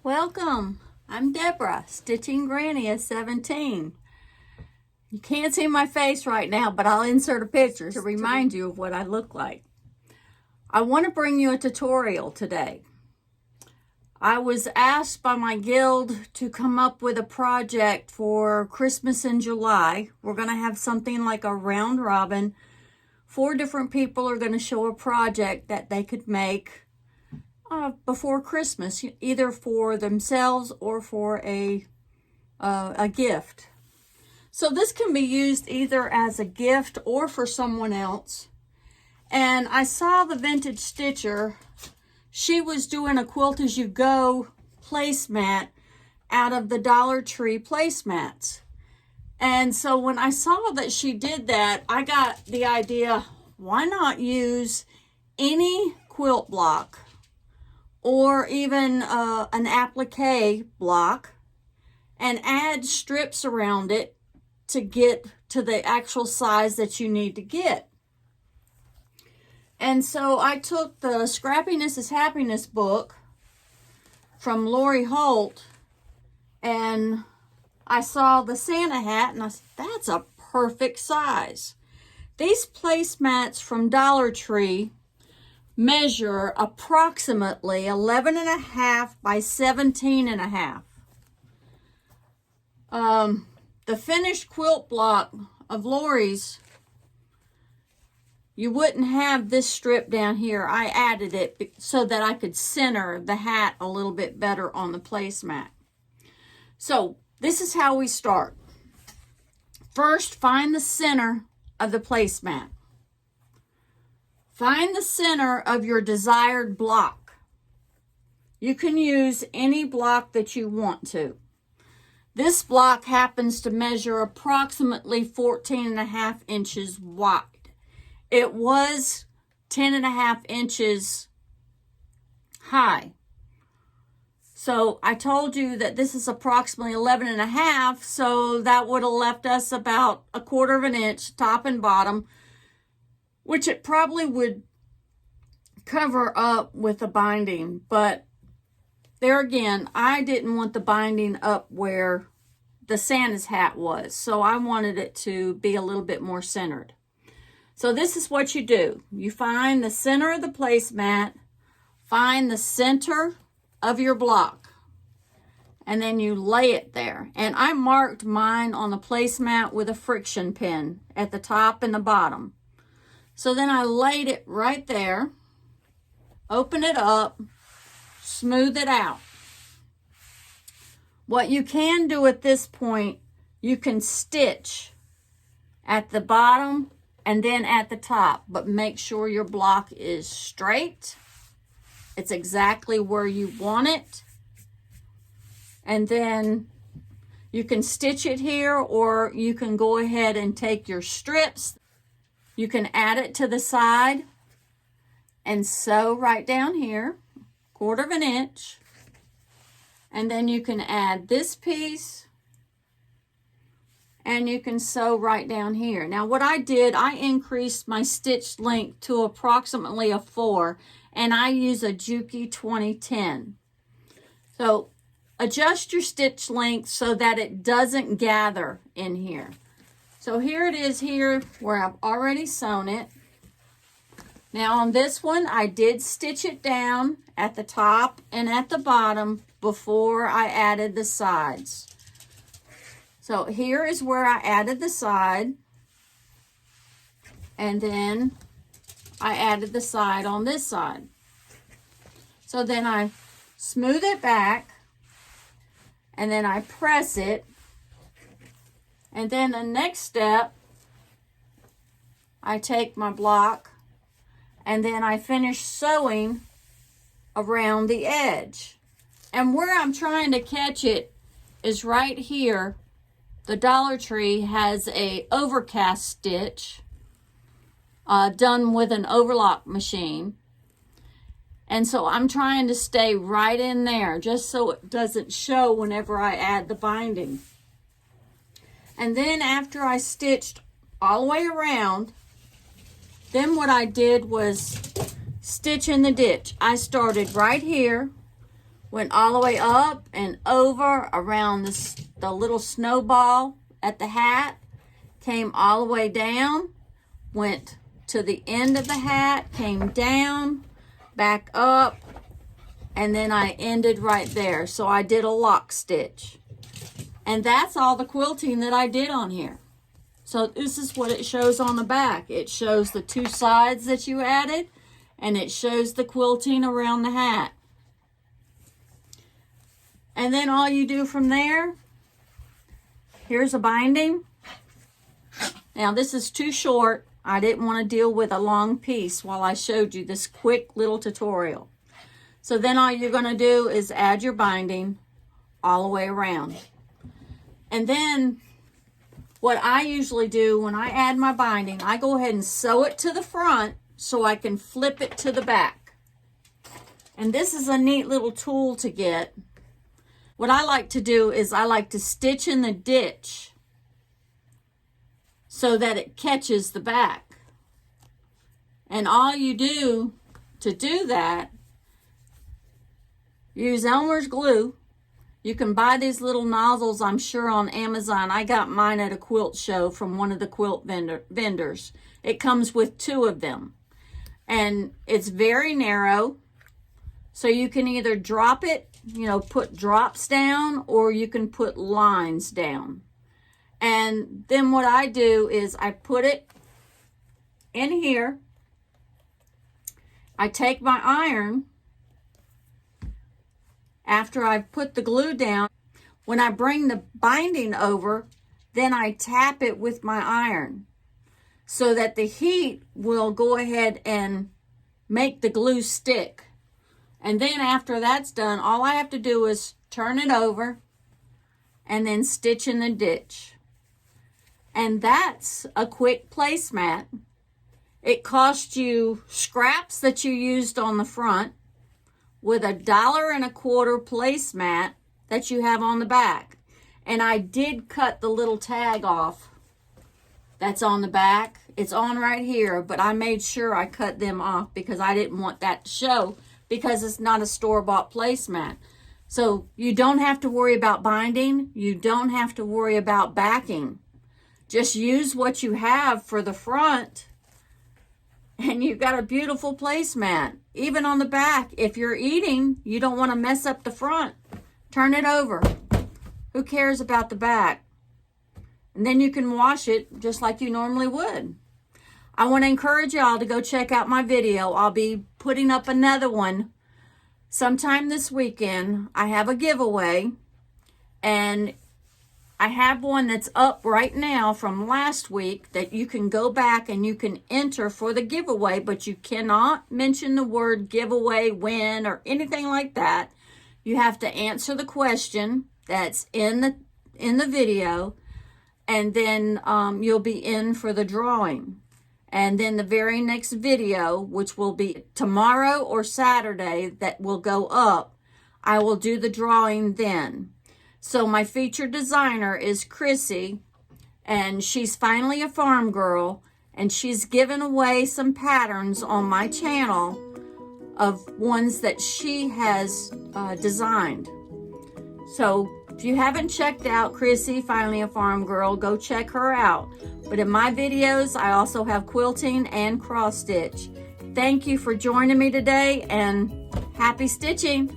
Welcome. I'm Deborah, Stitching Granny at 17. You can't see my face right now, but I'll insert a picture to remind you of what I look like. I want to bring you a tutorial today. I was asked by my guild to come up with a project for Christmas in July. We're going to have something like a round robin. 4 different people are going to show a project that they could make before Christmas, either for themselves or for a gift. So this can be used either as a gift or for someone else. And I saw the vintage stitcher. She was doing a quilt as you go placemat out of the Dollar Tree placemats. And so when I saw that she did that, I got the idea, why not use any quilt block or even an applique block and add strips around it to get to the actual size that you need to get. And so I took the Scrappiness is Happiness book from Lori Holt, and I saw the Santa hat, and I said, that's a perfect size. These placemats from Dollar Tree measure approximately 11.5 by 17.5. The finished quilt block of Lori's, you wouldn't have this strip down here. I added it so that I could center the hat a little bit better on the placemat. So this is how we start. First, find the center of the placemat. Find the center of your desired block. You can use any block that you want to. This block happens to measure approximately 14.5 inches wide. It was 10.5 inches high. So I told you that this is approximately 11.5, so that would have left us about 1/4 of an inch top and bottom, which it probably would cover up with the binding. But there again, I didn't want the binding up where the Santa's hat was, so I wanted it to be a little bit more centered. So this is what you do. You find the center of the placemat, find the center of your block, and then you lay it there. And I marked mine on the placemat with a friction pin at the top and the bottom. So then I laid it right there, open it up, smooth it out. What you can do at this point, you can stitch at the bottom and then at the top, but make sure your block is straight. It's exactly where you want it. And then you can stitch it here, or you can go ahead and take your strips. You can add it to the side and sew right down here, 1/4 of an inch. And then you can add this piece and you can sew right down here. Now what I did, I increased my stitch length to approximately a 4, and I use a Juki 2010. So adjust your stitch length so that it doesn't gather in here. So here it is here where I've already sewn it. Now on this one, I did stitch it down at the top and at the bottom before I added the sides. So here is where I added the side, and then I added the side on this side. So then I smooth it back, and then I press it. And then the next step, I take my block and then I finish sewing around the edge. And where I'm trying to catch it is right here. The Dollar Tree has a overcast stitch done with an overlock machine. And so I'm trying to stay right in there just so it doesn't show whenever I add the binding. And then after I stitched all the way around, then what I did was stitch in the ditch. I started right here went all the way up and over around the little snowball at the hat, came all the way down, went to the end of the hat, came down, back up, and then I ended right there. So I did a lock stitch. And that's all the quilting that I did on here. So this is what it shows on the back. It shows the two sides that you added, and it shows the quilting around the hat. And then all you do from there, here's a binding. Now this is too short. I didn't want to deal with a long piece while I showed you this quick little tutorial. So then all you're going to do is add your binding all the way around. And then what I usually do when I add my binding, I go ahead and sew it to the front so I can flip it to the back. And this is a neat little tool to get. What I like to do is I like to stitch in the ditch so that it catches the back. And all you do to do that, use Elmer's glue. You can buy these little nozzles, I'm sure, on Amazon. I got mine at a quilt show from one of the quilt vendors. It comes with 2 of them. And it's very narrow. So you can either drop it, put drops down, or you can put lines down. And then what I do is I put it in here. I take my iron. After I've put the glue down, when I bring the binding over, then I tap it with my iron so that the heat will go ahead and make the glue stick. And then after that's done, all I have to do is turn it over and then stitch in the ditch. And that's a quick placemat. It cost you scraps that you used on the front, with $1.25 placemat that you have on the back. And I did cut the little tag off that's on the back. It's on right here, but I made sure I cut them off because I didn't want that to show, because it's not a store-bought placemat. So you don't have to worry about binding. You don't have to worry about backing. Just use what you have for the front, and you've got a beautiful placemat. Even on the back, if you're eating, you don't want to mess up the front. Turn it over. Who cares about the back? And then you can wash it just like you normally would. I want to encourage y'all to go check out my video. I'll be putting up another one sometime this weekend. I have a giveaway, and I have one that's up right now from last week that you can go back and you can enter for the giveaway, but you cannot mention the word giveaway, win, or anything like that. You have to answer the question that's in the video, and then you'll be in for the drawing. And then the very next video, which will be tomorrow or Saturday that will go up, I will do the drawing then. So my featured designer is Chrissy, and she's finally a farm girl, and she's given away some patterns on my channel of ones that she has designed. So if you haven't checked out Chrissy, finally a farm girl, go check her out. But in my videos, I also have quilting and cross stitch. Thank you for joining me today, and happy stitching.